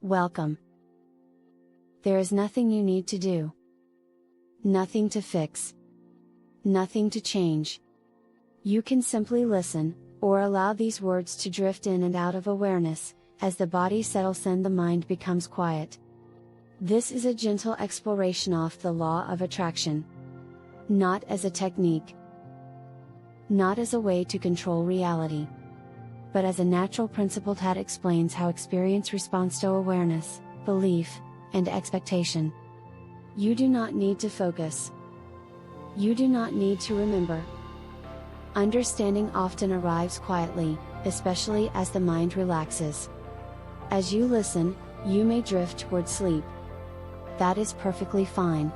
Welcome. There is nothing you need to do. Nothing to fix. Nothing to change. You can simply listen, or allow these words to drift in and out of awareness, as the body settles and the mind becomes quiet. This is a gentle exploration of the law of attraction. Not as a technique. Not as a way to control reality. But as a natural principle that explains how experience responds to awareness, belief, and expectation. You do not need to focus. You do not need to remember. Understanding often arrives quietly, especially as the mind relaxes. As you listen, you may drift toward sleep. That is perfectly fine.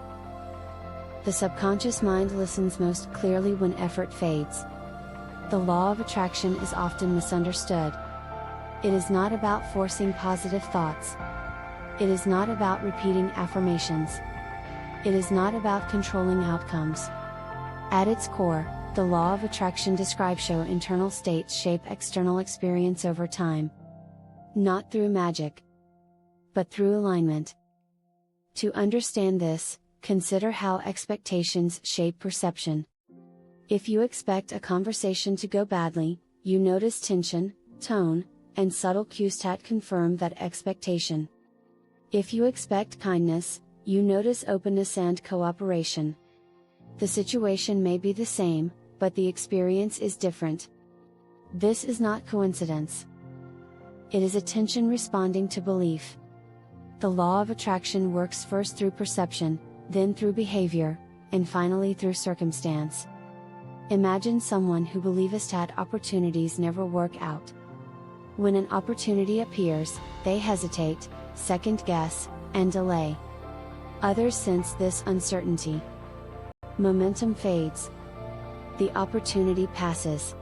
The subconscious mind listens most clearly when effort fades. The law of attraction is often misunderstood. It is not about forcing positive thoughts. It is not about repeating affirmations. It is not about controlling outcomes. At its core, the law of attraction describes how internal states shape external experience over time. Not through magic, but through alignment. To understand this, consider how expectations shape perception. If you expect a conversation to go badly, you notice tension, tone, and subtle cues that confirm that expectation. If you expect kindness, you notice openness and cooperation. The situation may be the same, but the experience is different. This is not coincidence. It is attention responding to belief. The law of attraction works first through perception, then through behavior, and finally through circumstance. Imagine someone who believes that opportunities never work out. When an opportunity appears, they hesitate, second guess, and delay. Others sense this uncertainty. Momentum fades. The opportunity passes.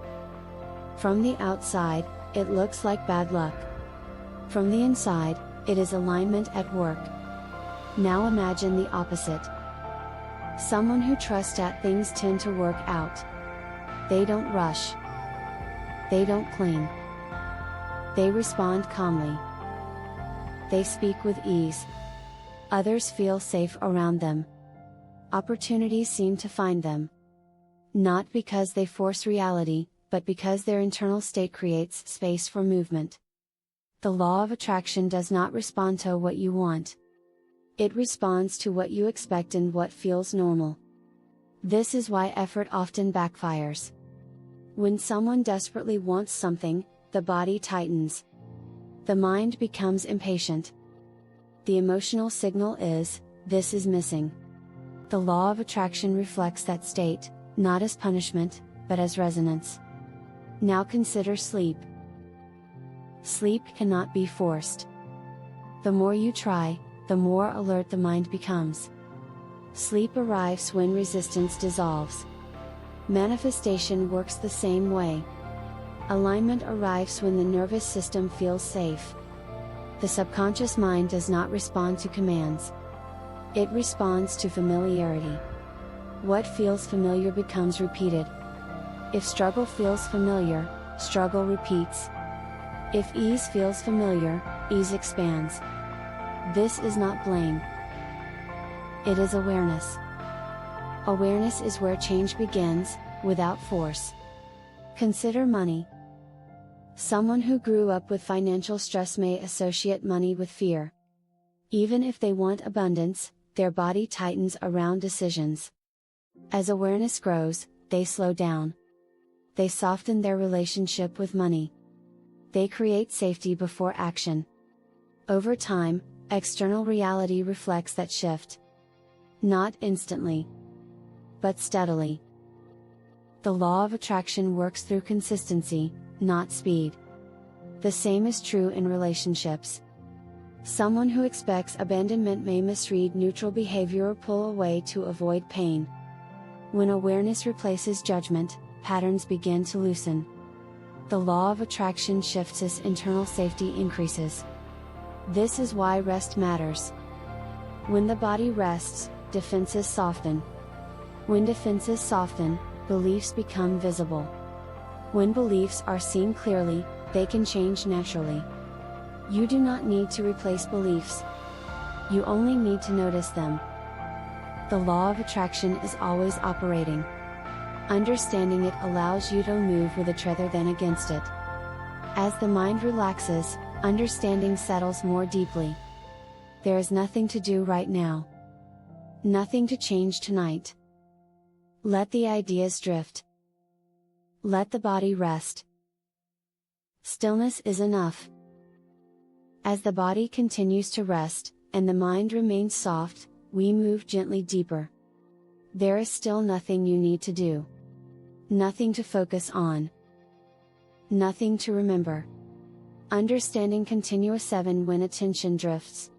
From the outside, it looks like bad luck. From the inside, it is alignment at work. Now imagine the opposite. Someone who trusts that things tend to work out. They don't rush. They don't cling. They respond calmly. They speak with ease. Others feel safe around them. Opportunities seem to find them. Not because they force reality, but because their internal state creates space for movement. The law of attraction does not respond to what you want. It responds to what you expect and what feels normal. This is why effort often backfires. When someone desperately wants something, the body tightens. The mind becomes impatient. The emotional signal is, this is missing. The law of attraction reflects that state, not as punishment, but as resonance. Now consider sleep. Sleep cannot be forced. The more you try, the more alert the mind becomes. Sleep arrives when resistance dissolves. Manifestation works the same way. Alignment arrives when the nervous system feels safe. The subconscious mind does not respond to commands. It responds to familiarity. What feels familiar becomes repeated. If struggle feels familiar, struggle repeats. If ease feels familiar, ease expands. This is not blame. It is awareness. Awareness is where change begins, without force. Consider money. Someone who grew up with financial stress may associate money with fear. Even if they want abundance, their body tightens around decisions. As awareness grows, they slow down. They soften their relationship with money. They create safety before action. Over time, external reality reflects that shift. Not instantly, but steadily. The law of attraction works through consistency, not speed. The same is true in relationships. Someone who expects abandonment may misread neutral behavior or pull away to avoid pain. When awareness replaces judgment, patterns begin to loosen. The law of attraction shifts as internal safety increases. This is why rest matters. When the body rests, defenses soften. When defenses soften, beliefs become visible. When beliefs are seen clearly, they can change naturally. You do not need to replace beliefs. You only need to notice them. The law of attraction is always operating. Understanding it allows you to move with it rather than against it. As the mind relaxes, understanding settles more deeply. There is nothing to do right now. Nothing to change tonight. Let the ideas drift. Let the body rest. Stillness is enough. As the body continues to rest, and the mind remains soft, we move gently deeper. There is still nothing you need to do. Nothing to focus on. Nothing to remember. Understanding continuous 7 when attention drifts.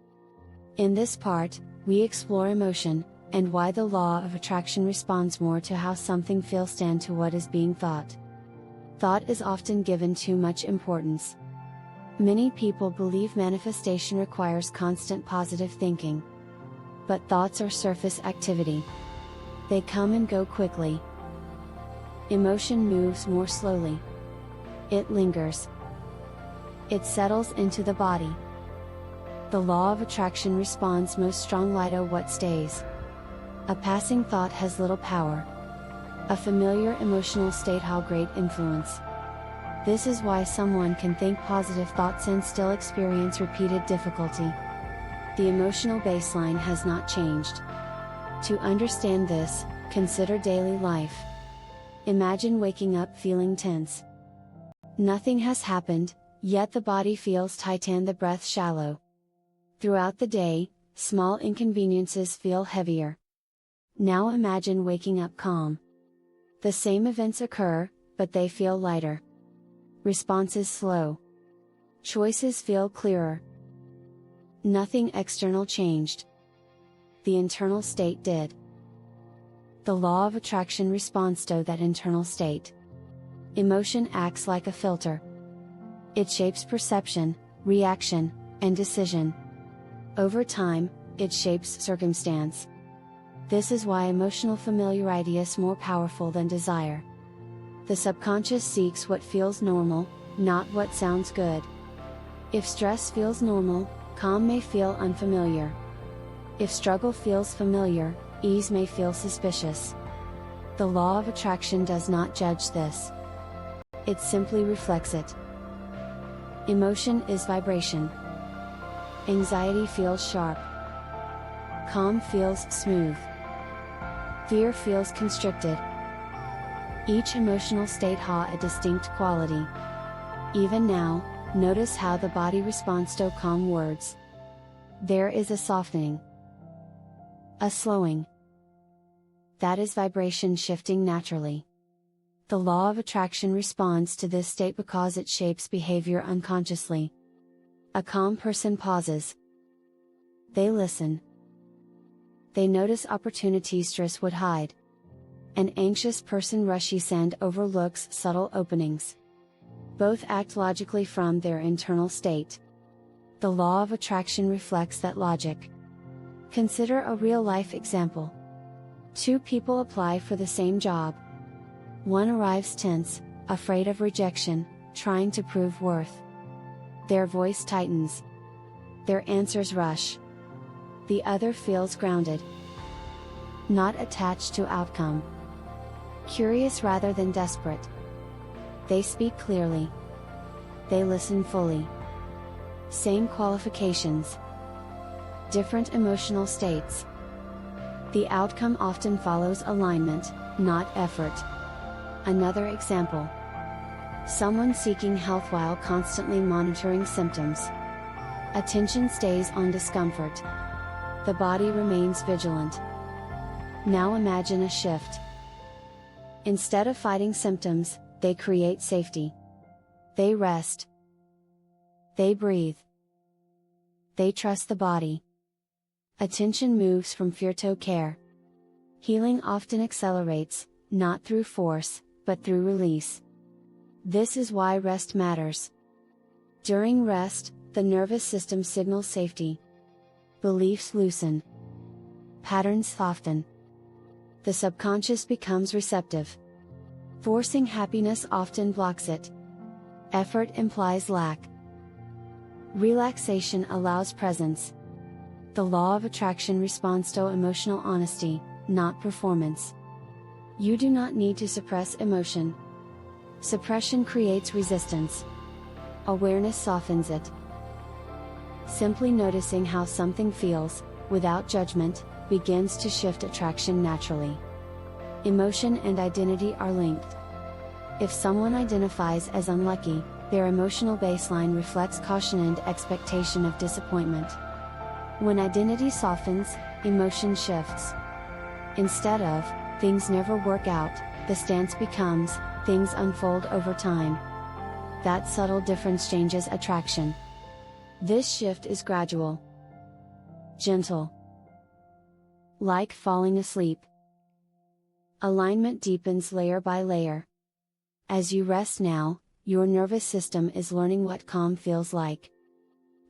In this part, we explore emotion, and why the law of attraction responds more to how something feels than to what is being thought. Thought is often given too much importance. Many people believe manifestation requires constant positive thinking. But thoughts are surface activity. They come and go quickly. Emotion moves more slowly. It lingers. It settles into the body. The law of attraction responds most strongly to what stays. A passing thought has little power. A familiar emotional state has great influence. This is why someone can think positive thoughts and still experience repeated difficulty. The emotional baseline has not changed. To understand this, consider daily life. Imagine waking up feeling tense. Nothing has happened, yet the body feels tight and the breath shallow. Throughout the day, small inconveniences feel heavier. Now imagine waking up calm. The same events occur, but they feel lighter. Responses slow. Choices feel clearer. Nothing external changed. The internal state did. The law of attraction responds to that internal state. Emotion acts like a filter. It shapes perception, reaction, and decision. Over time, it shapes circumstance. This is why emotional familiarity is more powerful than desire. The subconscious seeks what feels normal, not what sounds good. If stress feels normal, calm may feel unfamiliar. If struggle feels familiar, ease may feel suspicious. The law of attraction does not judge this. It simply reflects it. Emotion is vibration. Anxiety feels sharp. Calm feels smooth. Fear feels constricted. Each emotional state has a distinct quality. Even now, notice how the body responds to calm words. There is a softening. A slowing. That is vibration shifting naturally. The law of attraction responds to this state because it shapes behavior unconsciously. A calm person pauses. They listen. They notice opportunities stress would hide. An anxious person rushes and overlooks subtle openings. Both act logically from their internal state. The law of attraction reflects that logic. Consider a real-life example. Two people apply for the same job. One arrives tense, afraid of rejection, trying to prove worth. Their voice tightens. Their answers rush. The other feels grounded. Not attached to outcome. Curious rather than desperate. They speak clearly. They listen fully. Same qualifications. Different emotional states. The outcome often follows alignment, not effort. Another example. Someone seeking health while constantly monitoring symptoms. Attention stays on discomfort. The body remains vigilant. Now imagine a shift. Instead of fighting symptoms, they create safety. They rest. They breathe. They trust the body. Attention moves from fear to care. Healing often accelerates, not through force, but through release. This is why rest matters. During rest, the nervous system signals safety. Beliefs loosen. Patterns soften. The subconscious becomes receptive. Forcing happiness often blocks it. Effort implies lack. Relaxation allows presence. The law of attraction responds to emotional honesty, not performance. You do not need to suppress emotion. Suppression creates resistance. Awareness softens it. Simply noticing how something feels, without judgment, begins to shift attraction naturally. Emotion and identity are linked. If someone identifies as unlucky, their emotional baseline reflects caution and expectation of disappointment. When identity softens, emotion shifts. Instead of, things never work out, the stance becomes, things unfold over time. That subtle difference changes attraction. This shift is gradual. Gentle. Like falling asleep. Alignment deepens layer by layer. As you rest now, your nervous system is learning what calm feels like.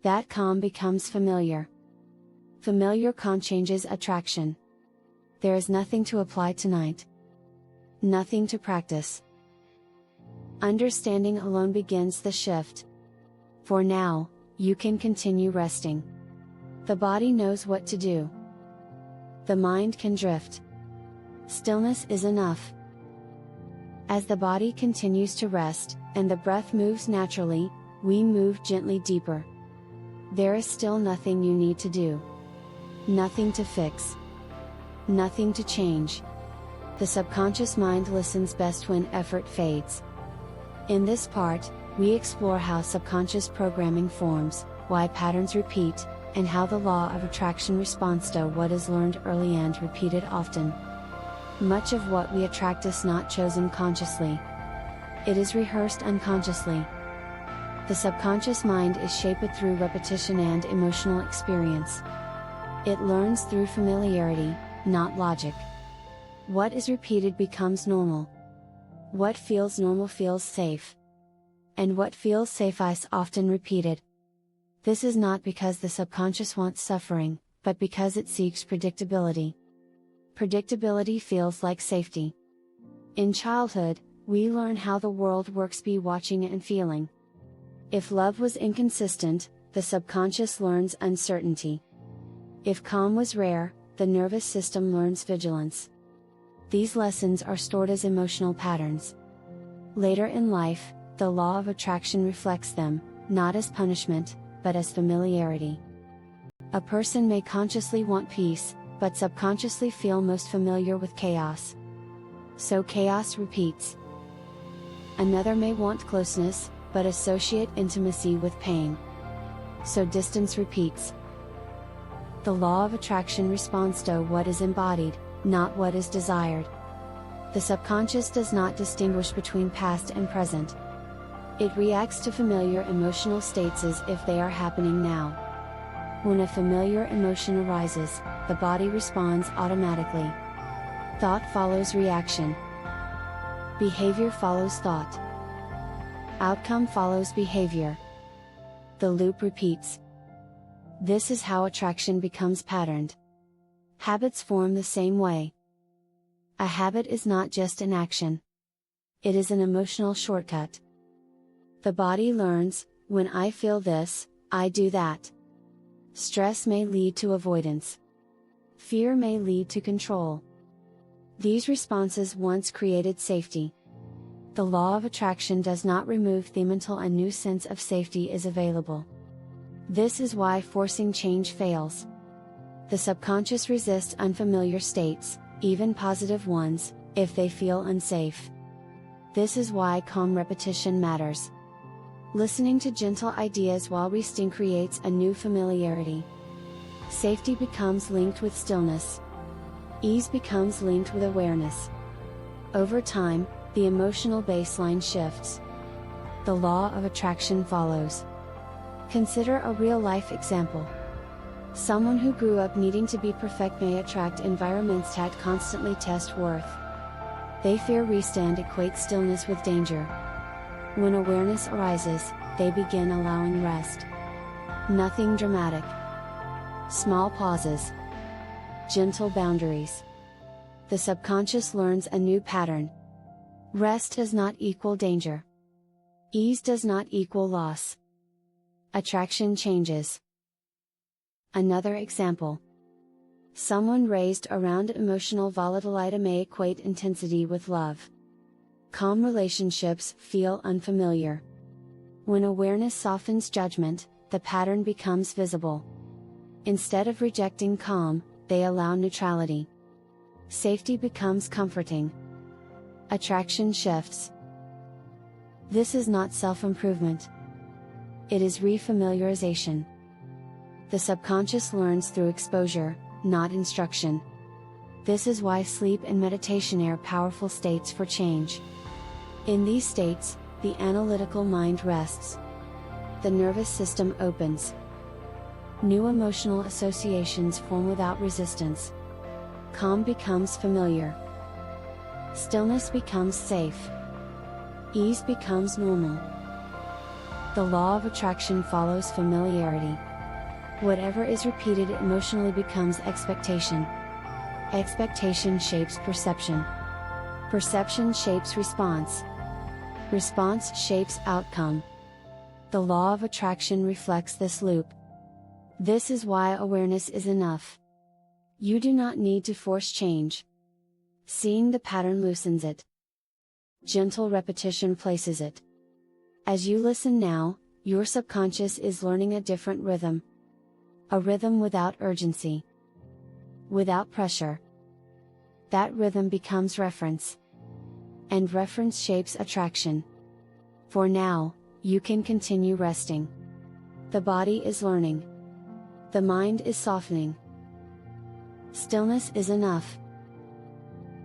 That calm becomes familiar. Familiar calm changes attraction. There is nothing to apply tonight. Nothing to practice. Understanding alone begins the shift. For now, you can continue resting. The body knows what to do. The mind can drift. Stillness is enough. As the body continues to rest, and the breath moves naturally, we move gently deeper. There is still nothing you need to do. Nothing to fix. Nothing to change. The subconscious mind listens best when effort fades. In this part, we explore how subconscious programming forms, why patterns repeat, and how the law of attraction responds to what is learned early and repeated often. Much of what we attract is not chosen consciously. It is rehearsed unconsciously. The subconscious mind is shaped through repetition and emotional experience. It learns through familiarity, not logic. What is repeated becomes normal. What feels normal feels safe. And what feels safe is often repeated. This is not because the subconscious wants suffering, but because it seeks predictability. Predictability feels like safety. In childhood, we learn how the world works by watching and feeling. If love was inconsistent, the subconscious learns uncertainty. If calm was rare, the nervous system learns vigilance. These lessons are stored as emotional patterns. Later in life, the law of attraction reflects them, not as punishment, but as familiarity. A person may consciously want peace, but subconsciously feel most familiar with chaos. So chaos repeats. Another may want closeness, but associate intimacy with pain. So distance repeats. The law of attraction responds to what is embodied, not what is desired. The subconscious does not distinguish between past and present. It reacts to familiar emotional states as if they are happening now. When a familiar emotion arises, the body responds automatically. Thought follows reaction. Behavior follows thought. Outcome follows behavior. The loop repeats. This is how attraction becomes patterned. Habits form the same way. A habit is not just an action. It is an emotional shortcut. The body learns, when I feel this, I do that. Stress may lead to avoidance. Fear may lead to control. These responses once created safety. The law of attraction does not remove them until a new sense of safety is available. This is why forcing change fails. The subconscious resists unfamiliar states, even positive ones, if they feel unsafe. This is why calm repetition matters. Listening to gentle ideas while resting creates a new familiarity. Safety becomes linked with stillness. Ease becomes linked with awareness. Over time, the emotional baseline shifts. The law of attraction follows. Consider a real-life example. Someone who grew up needing to be perfect may attract environments that constantly test worth. They fear rest and equate stillness with danger. When awareness arises, they begin allowing rest. Nothing dramatic. Small pauses. Gentle boundaries. The subconscious learns a new pattern. Rest does not equal danger. Ease does not equal loss. Attraction changes. Another example. Someone raised around emotional volatility may equate intensity with love. Calm relationships feel unfamiliar. When awareness softens judgment, the pattern becomes visible. Instead of rejecting calm, they allow neutrality. Safety becomes comforting. Attraction shifts. This is not self-improvement. It is refamiliarization. The subconscious learns through exposure, not instruction. This is why sleep and meditation are powerful states for change. In these states, the analytical mind rests. The nervous system opens. New emotional associations form without resistance. Calm becomes familiar. Stillness becomes safe. Ease becomes normal. The law of attraction follows familiarity. Whatever is repeated emotionally becomes expectation. Expectation shapes perception. Perception shapes response. Response shapes outcome. The law of attraction reflects this loop. This is why awareness is enough. You do not need to force change. Seeing the pattern loosens it. Gentle repetition places it. As you listen now, your subconscious is learning a different rhythm. A rhythm without urgency. Without pressure. That rhythm becomes reference. And reference shapes attraction. For now, you can continue resting. The body is learning. The mind is softening. Stillness is enough.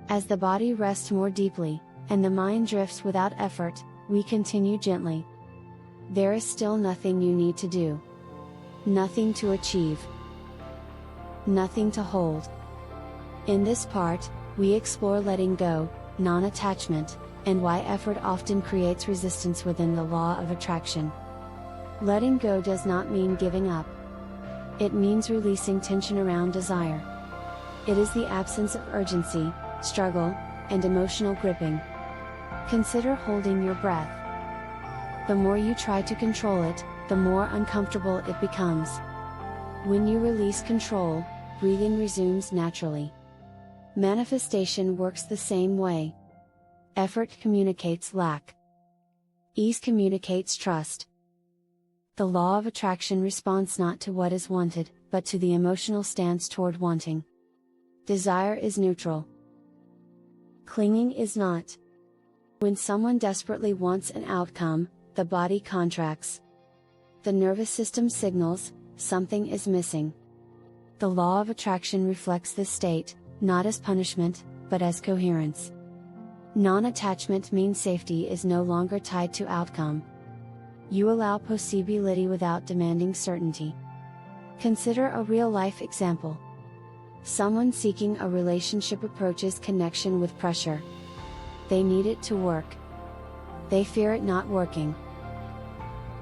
As the body rests more deeply, and the mind drifts without effort, we continue gently. There is still nothing you need to do. Nothing to achieve. Nothing to hold. In this part, we explore letting go, non-attachment, and why effort often creates resistance within the law of attraction. Letting go does not mean giving up. It means releasing tension around desire. It is the absence of urgency, struggle, and emotional gripping. Consider holding your breath. The more you try to control it, the more uncomfortable it becomes. When you release control, breathing resumes naturally. Manifestation works the same way. Effort communicates lack. Ease communicates trust. The law of attraction responds not to what is wanted, but to the emotional stance toward wanting. Desire is neutral. Clinging is not. When someone desperately wants an outcome, the body contracts. The nervous system signals, something is missing. The law of attraction reflects this state, not as punishment, but as coherence. Non-attachment means safety is no longer tied to outcome. You allow possibility without demanding certainty. Consider a real-life example. Someone seeking a relationship approaches connection with pressure. They need it to work. They fear it not working.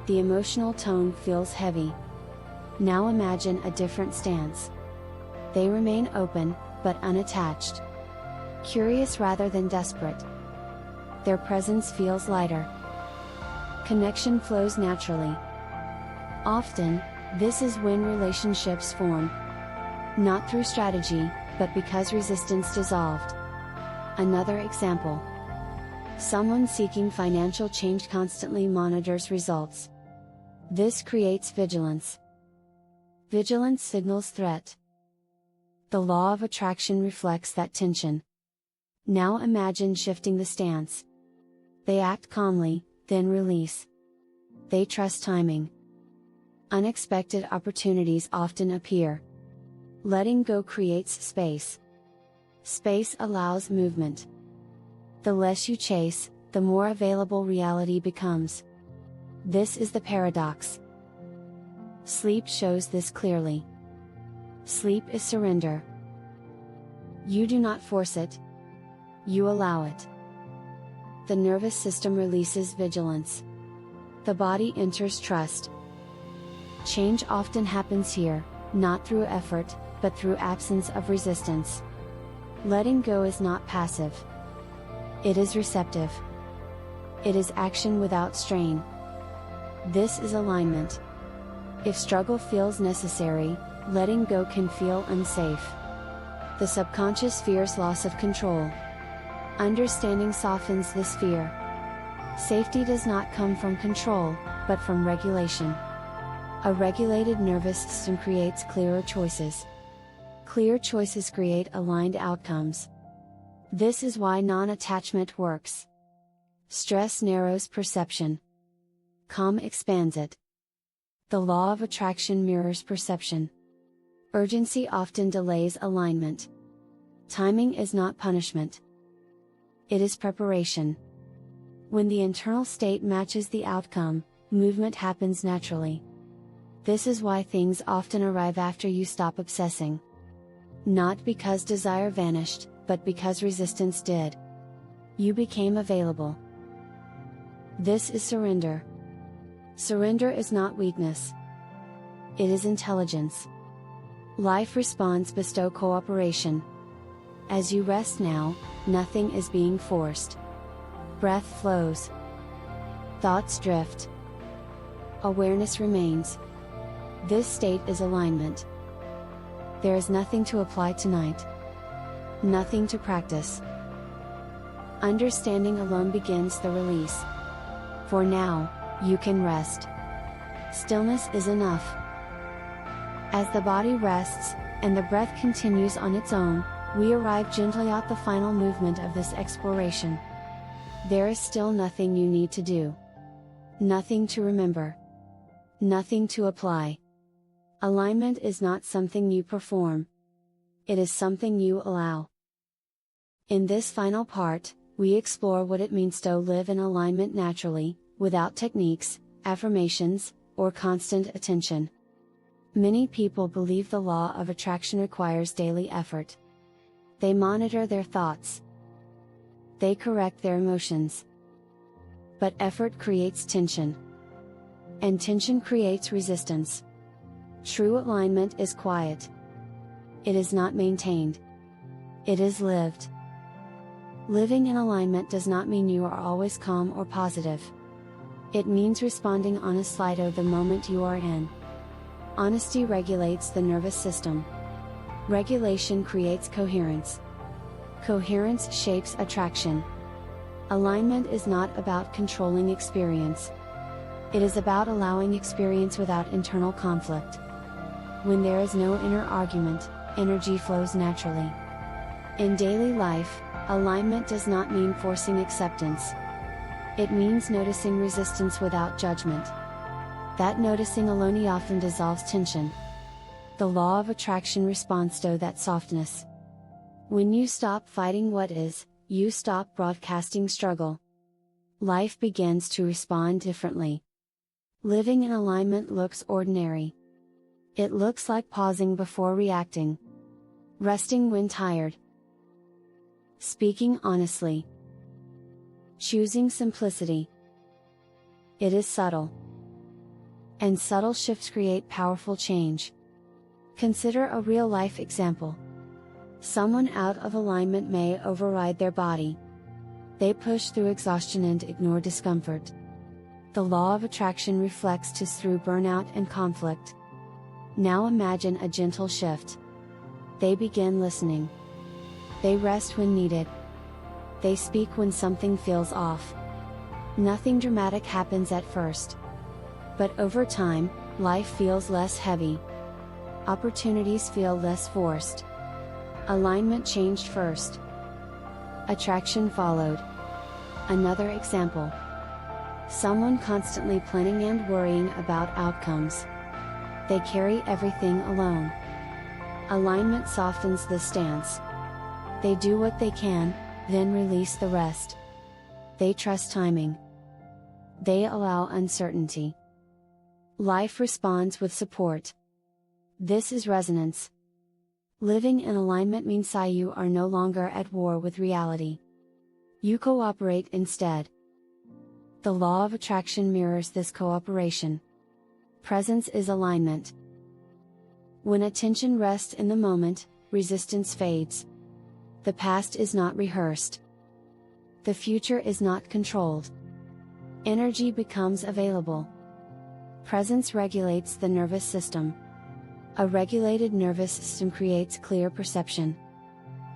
The emotional tone feels heavy. Now imagine a different stance. They remain open, but unattached. Curious rather than desperate. Their presence feels lighter. Connection flows naturally. Often, this is when relationships form. Not through strategy, but because resistance dissolved. Another example. Someone seeking financial change constantly monitors results. This creates vigilance. Vigilance signals threat. The law of attraction reflects that tension. Now imagine shifting the stance. They act calmly, then release. They trust timing. Unexpected opportunities often appear. Letting go creates space. Space allows movement. The less you chase, the more available reality becomes. This is the paradox. Sleep shows this clearly. Sleep is surrender. You do not force it. You allow it. The nervous system releases vigilance. The body enters trust. Change often happens here, not through effort, but through absence of resistance. Letting go is not passive. It is receptive. It is action without strain. This is alignment. If struggle feels necessary, letting go can feel unsafe. The subconscious fears loss of control. Understanding softens this fear. Safety does not come from control, but from regulation. A regulated nervous system creates clearer choices. Clear choices create aligned outcomes. This is why non-attachment works. Stress narrows perception. Calm expands it. The law of attraction mirrors perception. Urgency often delays alignment. Timing is not punishment. It is preparation. When the internal state matches the outcome, movement happens naturally. This is why things often arrive after you stop obsessing. Not because desire vanished, but because resistance did. You became available. This is surrender. Surrender is not weakness. It is intelligence. Life responds bestow cooperation. As you rest now, nothing is being forced. Breath flows. Thoughts drift. Awareness remains. This state is alignment. There is nothing to apply tonight. Nothing to practice. Understanding alone begins the release. For now, you can rest. Stillness is enough. As the body rests, and the breath continues on its own, we arrive gently at the final movement of this exploration. There is still nothing you need to do. Nothing to remember. Nothing to apply. Alignment is not something you perform. It is something you allow. In this final part, we explore what it means to live in alignment naturally, without techniques, affirmations, or constant attention. Many people believe the law of attraction requires daily effort. They monitor their thoughts. They correct their emotions. But effort creates tension. And tension creates resistance. True alignment is quiet. It is not maintained. It is lived. Living in alignment does not mean you are always calm or positive. It means responding honestly to the moment you are in. Honesty regulates the nervous system. Regulation creates coherence. Coherence shapes attraction. Alignment is not about controlling experience. It is about allowing experience without internal conflict. When there is no inner argument, energy flows naturally. In daily life, alignment does not mean forcing acceptance. It means noticing resistance without judgment. That noticing alone often dissolves tension. The law of attraction responds to that softness. When you stop fighting what is, you stop broadcasting struggle. Life begins to respond differently. Living in alignment looks ordinary. It looks like pausing before reacting. Resting when tired. Speaking honestly. Choosing simplicity. It is subtle. And subtle shifts create powerful change. Consider a real-life example. Someone out of alignment may override their body. They push through exhaustion and ignore discomfort. The law of attraction reflects this through burnout and conflict. Now imagine a gentle shift. They begin listening. They rest when needed. They speak when something feels off. Nothing dramatic happens at first. But over time, life feels less heavy. Opportunities feel less forced. Alignment changed first. Attraction followed. Another example. Someone constantly planning and worrying about outcomes. They carry everything alone. Alignment softens the stance. They do what they can, then release the rest. They trust timing. They allow uncertainty. Life responds with support. This is resonance. Living in alignment means you are no longer at war with reality. You cooperate instead. The law of attraction mirrors this cooperation. Presence is alignment. When attention rests in the moment, resistance fades. The past is not rehearsed. The future is not controlled. Energy becomes available. Presence regulates the nervous system. A regulated nervous system creates clear perception.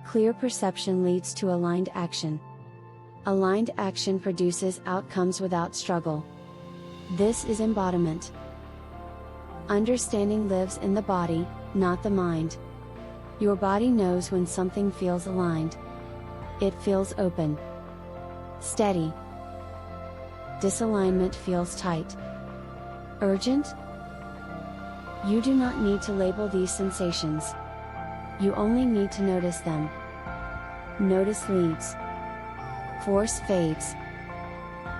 Clear perception leads to aligned action. Aligned action produces outcomes without struggle. This is embodiment. Understanding lives in the body, not the mind. Your body knows when something feels aligned. It feels open, steady. Disalignment feels tight, urgent. You do not need to label these sensations. You only need to notice them. Notice leads. Force fades.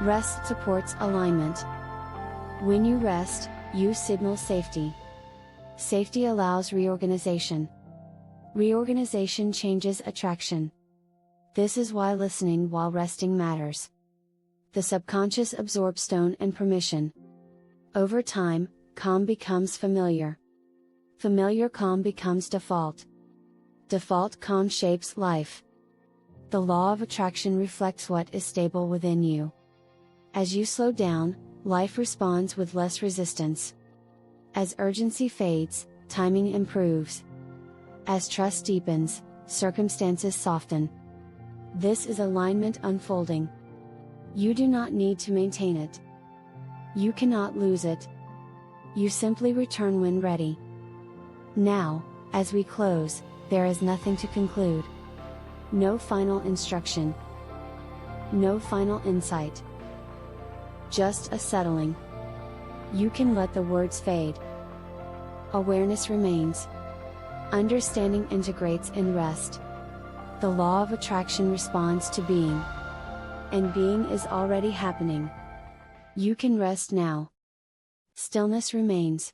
Rest supports alignment. When you rest, you signal safety. Safety allows reorganization. Reorganization changes attraction. This is why listening while resting matters. The subconscious absorbs tone and permission. Over time, calm becomes familiar. Familiar calm becomes default. Default calm shapes life. The law of attraction reflects what is stable within you. As you slow down, life responds with less resistance. As urgency fades, timing improves. As trust deepens, circumstances soften. This is alignment unfolding. You do not need to maintain it. You cannot lose it. You simply return when ready. Now, as we close, there is nothing to conclude. No final instruction. No final insight. Just a settling. You can let the words fade. Awareness remains. Understanding integrates in rest. The law of attraction responds to being. And being is already happening. You can rest now. Stillness remains.